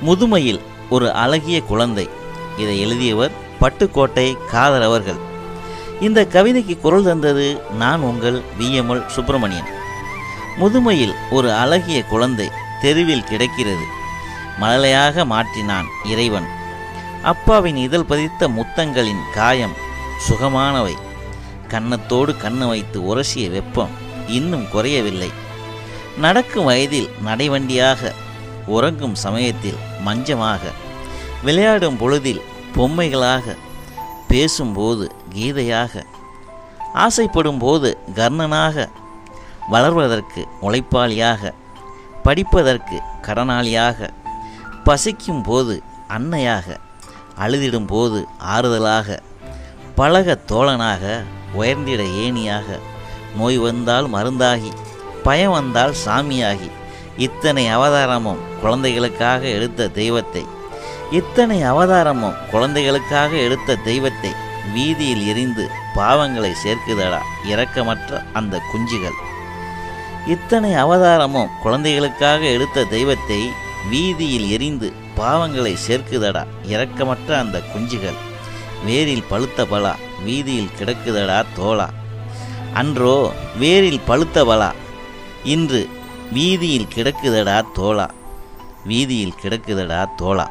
முதுமையில் ஒரு அழகிய குழந்தை. இதை எழுதியவர் பட்டுக்கோட்டை காதர் அவர்கள். இந்த கவிதைக்கு குரல் தந்தது நான் உங்கள் VML சுப்பிரமணியன். முதுமையில் ஒரு அழகிய குழந்தை தெருவில் கிடக்கிறது. மழலையாக மாற்றினான் இறைவன். அப்பாவின் இதழ் பதித்த முத்தங்களின் காயம் சுகமானவை. கன்னத்தோடு கண்ணு வைத்து உரசிய வெப்பம் இன்னும் குறையவில்லை. நடக்கும் வயதில் நடைவண்டியாக, உறங்கும் சமயத்தில் மஞ்சமாக, விளையாடும் பொழுதில் பொம்மைகளாக, பேசும்போது கீதையாக, ஆசைப்படும் போது கர்ணனாக, வளர்வதற்கு உழைப்பாளியாக, படிப்பதற்கு கடனாளியாக, பசிக்கும் போது அன்னையாக, அழுதிடும் போது ஆறுதலாக, பழக தோழனாக, உயர்ந்திட ஏணியாக, நோய் வந்தால் மருந்தாகி, பயம் வந்தால் சாமியாகி, இத்தனை அவதாரமும் குழந்தைகளுக்காக எடுத்த தெய்வத்தை, இத்தனை அவதாரமும் குழந்தைகளுக்காக எடுத்த தெய்வத்தை வீதியில் எரிந்து பாவங்களை சேர்க்குதடா இரக்கமற்ற அந்த குஞ்சுகள். இத்தனை அவதாரமும் குழந்தைகளுக்காக எடுத்த தெய்வத்தை வீதியில் எரிந்து பாவங்களை சேர்க்குதடா இரக்கமற்ற அந்த குஞ்சுகள். வேரில் பழுத்த பலா வீதியில் கிடக்குதடா தோளா. அன்றோ வேரில் பழுத்த பலா, இன்று வீதியில் கிடக்குதடா தோளா. வீதியில் கிடக்குதடா தோளா.